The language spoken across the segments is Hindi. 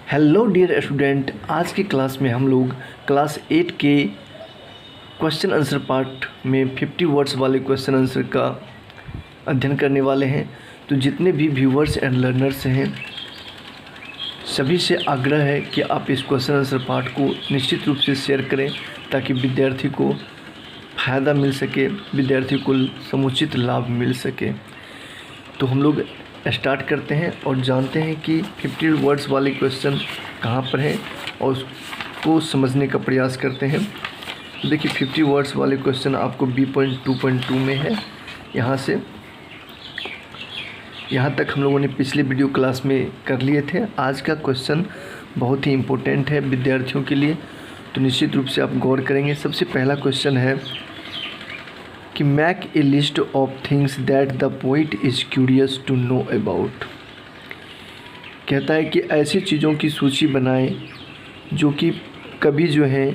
हेलो डियर स्टूडेंट, आज की क्लास में हम लोग क्लास 8 के क्वेश्चन आंसर पार्ट में 50 वर्ड्स वाले क्वेश्चन आंसर का अध्ययन करने वाले हैं। तो जितने भी व्यूवर्स एंड लर्नर्स हैं सभी से आग्रह है कि आप इस क्वेश्चन आंसर पार्ट को निश्चित रूप से शेयर करें ताकि विद्यार्थी को फ़ायदा मिल सके, विद्यार्थी को समुचित लाभ मिल सके। तो हम लोग स्टार्ट करते हैं और जानते हैं कि 50 वर्ड्स वाले क्वेश्चन कहाँ पर हैं और उसको समझने का प्रयास करते हैं। देखिए 50 वर्ड्स वाले क्वेश्चन आपको B.2.2 में है। यहाँ से यहाँ तक हम लोगों ने पिछले वीडियो क्लास में कर लिए थे। आज का क्वेश्चन बहुत ही इम्पोर्टेंट है विद्यार्थियों के लिए, तो निश्चित रूप से आप गौर करेंगे। सबसे पहला क्वेश्चन है कि make a list of things that the poet is curious to know about. कहता है कि ऐसी चीज़ों की सूची बनाएं जो कि कभी जो है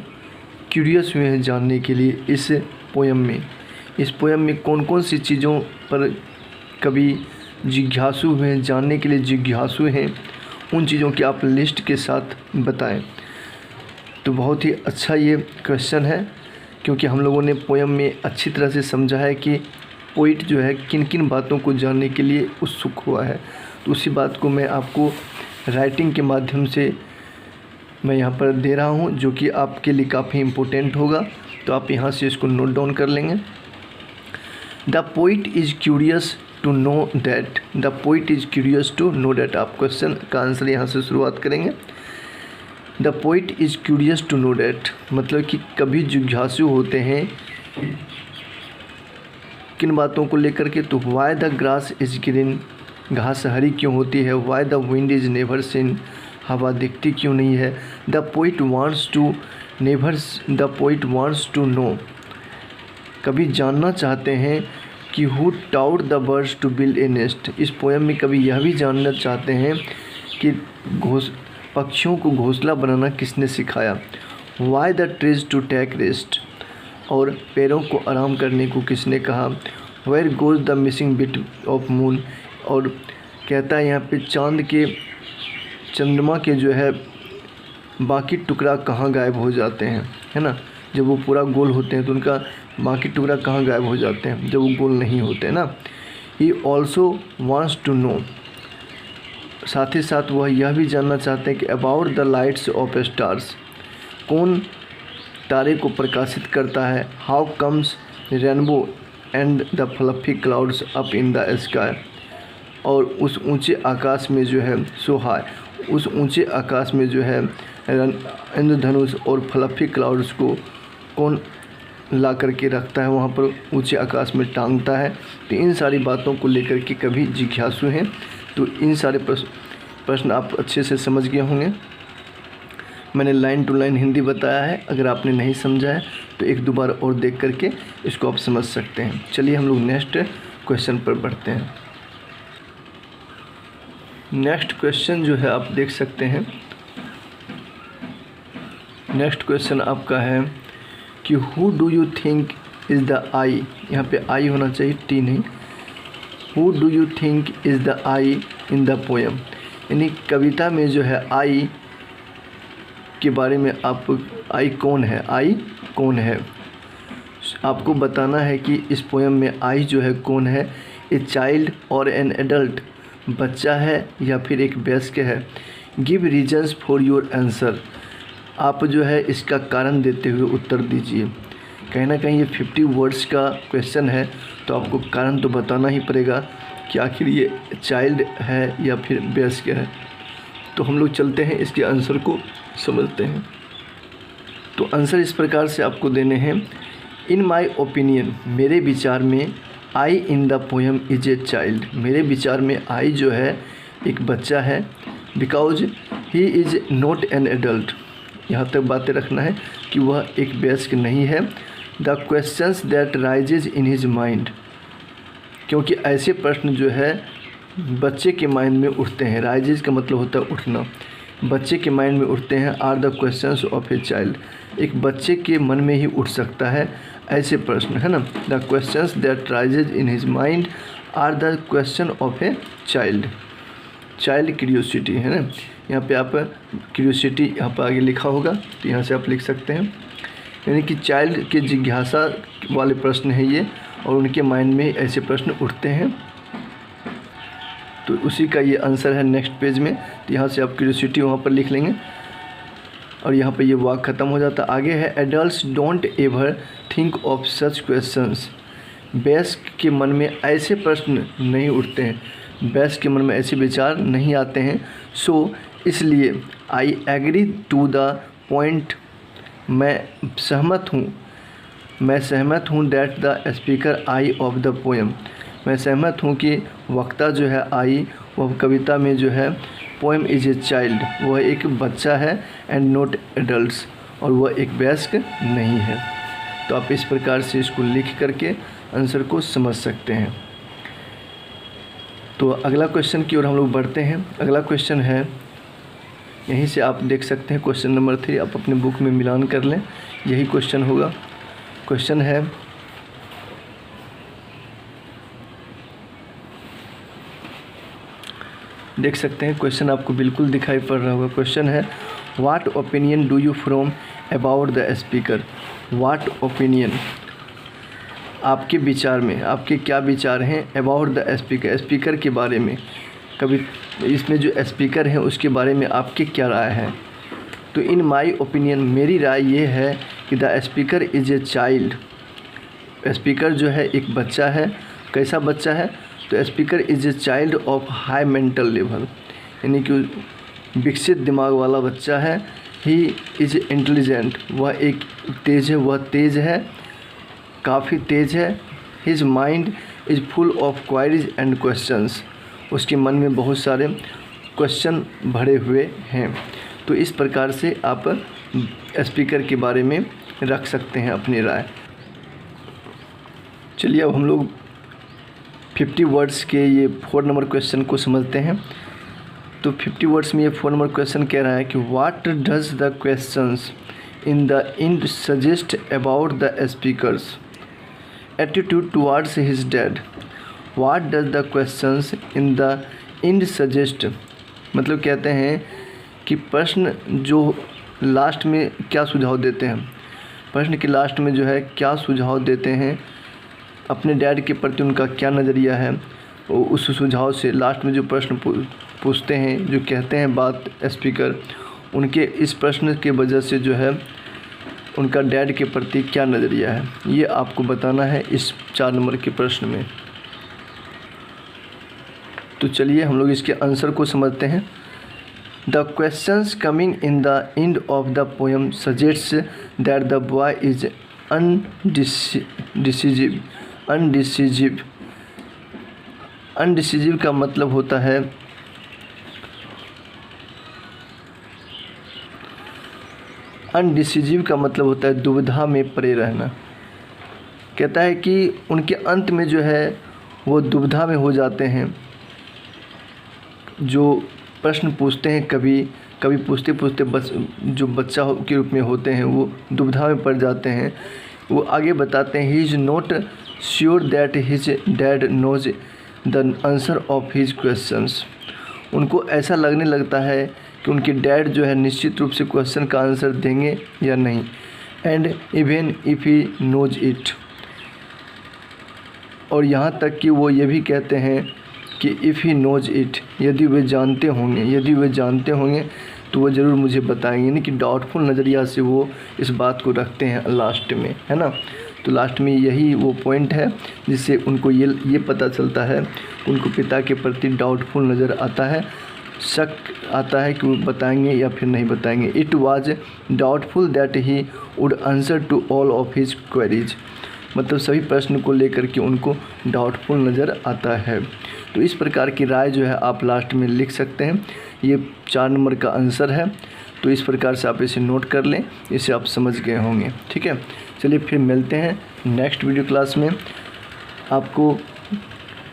क्यूरियस हुए हैं जानने के लिए। इस पोयम में कौन कौन सी चीज़ों पर कभी जिज्ञासु हुए हैं, जानने के लिए जिज्ञासु हैं, उन चीज़ों की आप लिस्ट के साथ बताएं। तो बहुत ही अच्छा ये क्वेश्चन है क्योंकि हम लोगों ने पोयम में अच्छी तरह से समझा है कि पोइट जो है किन किन बातों को जानने के लिए उत्सुक हुआ है। तो उसी बात को मैं आपको राइटिंग के माध्यम से मैं यहाँ पर दे रहा हूँ, जो कि आपके लिए काफ़ी इम्पोर्टेंट होगा। तो आप यहाँ से इसको नोट डाउन कर लेंगे। The poet is curious to know that. The poet is curious to know that. आप क्वेश्चन का आंसर यहाँ से शुरुआत करेंगे। The poet is curious to know that मतलब कि कभी जिज्ञासु होते हैं किन बातों को लेकर के। तो why the grass is green, घास हरी क्यों होती है। Why the wind is never seen, हवा दिखती क्यों नहीं है। The poet wants to know, कभी जानना चाहते हैं कि who taught the birds to build a nest. इस पोएम में कभी यह भी जानना चाहते हैं कि पक्षियों को घोंसला बनाना किसने सिखाया। Why the trees to take rest, और पैरों को आराम करने को किसने कहा। Where goes the missing bit of moon, और कहता है यहाँ पे चंद्रमा के जो है बाकी टुकड़ा कहाँ गायब हो जाते हैं, है ना। जब वो पूरा गोल होते हैं तो उनका बाकी टुकड़ा कहाँ गायब हो जाते हैं, जब वो गोल नहीं होते ना। He also wants to know, साथ ही साथ वह यह भी जानना चाहते हैं कि about the lights off stars, कौन तारे को प्रकाशित करता है। How comes rainbow and the fluffy clouds up in the sky, और उस ऊंचे आकाश में जो है उस ऊंचे आकाश में जो है इंद्रधनुष और फ्लफी क्लाउड्स को कौन ला करके रखता है, वहाँ पर ऊंचे आकाश में टांगता है। तो इन सारी बातों को लेकर के कभी जिज्ञासु हैं। तो इन सारे प्रश्न आप अच्छे से समझ गए होंगे। मैंने लाइन टू लाइन हिंदी बताया है, अगर आपने नहीं समझा है तो एक दो बार और देख करके इसको आप समझ सकते हैं। चलिए हम लोग नेक्स्ट क्वेश्चन पर बढ़ते हैं। नेक्स्ट क्वेश्चन जो है आप देख सकते हैं। नेक्स्ट क्वेश्चन आपका है कि who do you think is the I. यहाँ पे आई होना चाहिए, टी नहीं। Who do you think is the I in the poem, यानी कविता में जो है आई के बारे में आप आई कौन है आपको बताना है कि इस पोएम में आई जो है कौन है। ए चाइल्ड और एन एडल्ट, बच्चा है या फिर एक वयस्क है। Give reasons for your answer, आप जो है इसका कारण देते हुए उत्तर दीजिए। कहीं ना कहीं ये 50 वर्ड्स का क्वेश्चन है तो आपको कारण तो बताना ही पड़ेगा कि आखिर ये चाइल्ड है या फिर वयस्क है। तो हम लोग चलते हैं इसके आंसर को समझते हैं। तो आंसर इस प्रकार से आपको देने हैं। इन माय ओपिनियन, मेरे विचार में, I in the poem is a child, मेरे विचार में आई जो है एक बच्चा है। Because he is not an adult, यहाँ तक बातें रखना है कि वह एक वयस्क नहीं है। The questions that raises in his mind, क्योंकि ऐसे प्रश्न जो है बच्चे के माइंड में उठते हैं। राइजेज का मतलब होता है उठना, बच्चे के माइंड में उठते हैं। Are the questions of a child, एक बच्चे के मन में ही उठ सकता है ऐसे प्रश्न, है ना। The questions that raises in his mind are the question of a child, child curiosity, है ना। यहाँ पे आप क्यूरियोसिटी यहाँ पर आगे लिखा होगा, तो यहाँ से आप लिख सकते हैं। यानी कि चाइल्ड के जिज्ञासा वाले प्रश्न है ये, और उनके माइंड में ऐसे प्रश्न उठते हैं, तो उसी का ये आंसर है नेक्स्ट पेज में। तो यहाँ से आप क्यूरियोसिटी वहाँ पर लिख लेंगे और यहाँ पर ये वाक ख़त्म हो जाता। आगे है adults don't ever think of such questions. वयस्क के मन में ऐसे प्रश्न नहीं उठते हैं, वयस्क के मन में ऐसे विचार नहीं आते हैं। सो इसलिए I agree to the point, मैं सहमत हूँ that the speaker I of the poem, मैं सहमत हूँ कि वक्ता जो है आई, वह कविता में जो है पोएम इज ए चाइल्ड, वह एक बच्चा है, एंड नॉट एडल्ट्स, और वह एक वयस्क नहीं है। तो आप इस प्रकार से इसको लिख करके आंसर को समझ सकते हैं। तो अगला क्वेश्चन की ओर हम लोग बढ़ते हैं। अगला क्वेश्चन है, यहीं से आप देख सकते हैं क्वेश्चन नंबर 3, आप अपने बुक में मिलान कर लें, यही क्वेश्चन होगा। क्वेश्चन है, देख सकते हैं क्वेश्चन आपको बिल्कुल दिखाई पड़ रहा होगा। क्वेश्चन है, what opinion do you from about the speaker. What opinion, आपके विचार में, आपके क्या विचार हैं अबाउट द स्पीकर, स्पीकर के बारे में। कभी इसमें जो स्पीकर हैं उसके बारे में आपकी क्या राय है। तो इन माई ओपिनियन, मेरी राय ये है कि the speaker is a child, speaker जो है एक बच्चा है। कैसा बच्चा है, तो speaker is a child of high mental level, यानी कि विकसित दिमाग वाला बच्चा है। ही इज़ इंटेलिजेंट, वह एक तेज है, वह तेज़ है, काफ़ी तेज़ है। His mind is full of queries and questions, उसके मन में बहुत सारे क्वेश्चन भरे हुए हैं। तो इस प्रकार से आप स्पीकर के बारे में रख सकते हैं अपनी राय। चलिए अब हम लोग 50 वर्ड्स के ये 4 नंबर क्वेश्चन को समझते हैं। तो 50 वर्ड्स में ये 4 नंबर क्वेश्चन कह रहा है कि what does the questions in the and suggest about the speakers attitude towards his dad. What does the questions in the and suggest, मतलब कहते हैं कि प्रश्न जो लास्ट में क्या सुझाव देते हैं, प्रश्न के लास्ट में जो है क्या सुझाव देते हैं, अपने डैड के प्रति उनका क्या नज़रिया है, उस सुझाव से लास्ट में जो प्रश्न पूछते हैं, जो कहते हैं बात स्पीकर, उनके इस प्रश्न के वजह से जो है उनका डैड के प्रति क्या नज़रिया है, ये आपको बताना है इस 4 नंबर के प्रश्न में। तो चलिए हम लोग इसके आंसर को समझते हैं। The questions coming in the end of the poem suggests that the boy is undecisive. Undecisive का मतलब होता है, अनडिसिजिव का मतलब होता है दुविधा में पड़े रहना। कहता है कि उनके अंत में जो है वो दुविधा में हो जाते हैं, जो प्रश्न पूछते हैं, कभी पूछते पूछते बस जो बच्चा के रूप में होते हैं वो दुविधा में पड़ जाते हैं। वो आगे बताते हैं, he is not sure that his dad knows the answer of his questions. उनको ऐसा लगने लगता है कि उनके डैड जो है निश्चित रूप से क्वेश्चन का आंसर देंगे या नहीं। And even if he knows it, और यहाँ तक कि वो ये भी कहते हैं कि इफ़ ही नोज इट, यदि वे जानते होंगे तो वो ज़रूर मुझे बताएंगे। यानी कि डाउटफुल नज़रिया से वो इस बात को रखते हैं लास्ट में, है ना। तो लास्ट में यही वो पॉइंट है जिससे उनको ये पता चलता है, उनको पिता के प्रति डाउटफुल नज़र आता है, शक आता है कि वो बताएंगे या फिर नहीं बताएंगे। It was doubtful that he would answer to all of his queries, मतलब सभी प्रश्न को लेकर के उनको डाउटफुल नज़र आता है। तो इस प्रकार की राय जो है आप लास्ट में लिख सकते हैं। ये 4 नंबर का आंसर है। तो इस प्रकार से आप इसे नोट कर लें, इसे आप समझ गए होंगे। ठीक है, चलिए फिर मिलते हैं नेक्स्ट वीडियो क्लास में। आपको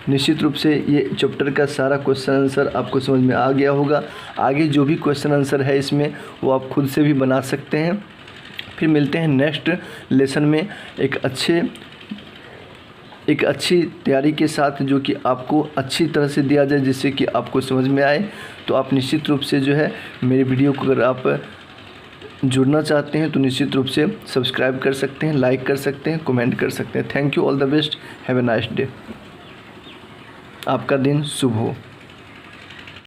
निश्चित रूप से ये चैप्टर का सारा क्वेश्चन आंसर आपको समझ में आ गया होगा। आगे जो भी क्वेश्चन आंसर है इसमें वो आप खुद से भी बना सकते हैं। फिर मिलते हैं नेक्स्ट लेसन में एक अच्छे एक अच्छी तैयारी के साथ जो कि आपको अच्छी तरह से दिया जाए, जिससे कि आपको समझ में आए। तो आप निश्चित रूप से जो है मेरे वीडियो को अगर आप जुड़ना चाहते हैं तो निश्चित रूप से सब्सक्राइब कर सकते हैं, लाइक कर सकते हैं, कमेंट कर सकते हैं। Thank you, all the best, have a nice day. आपका दिन शुभ हो।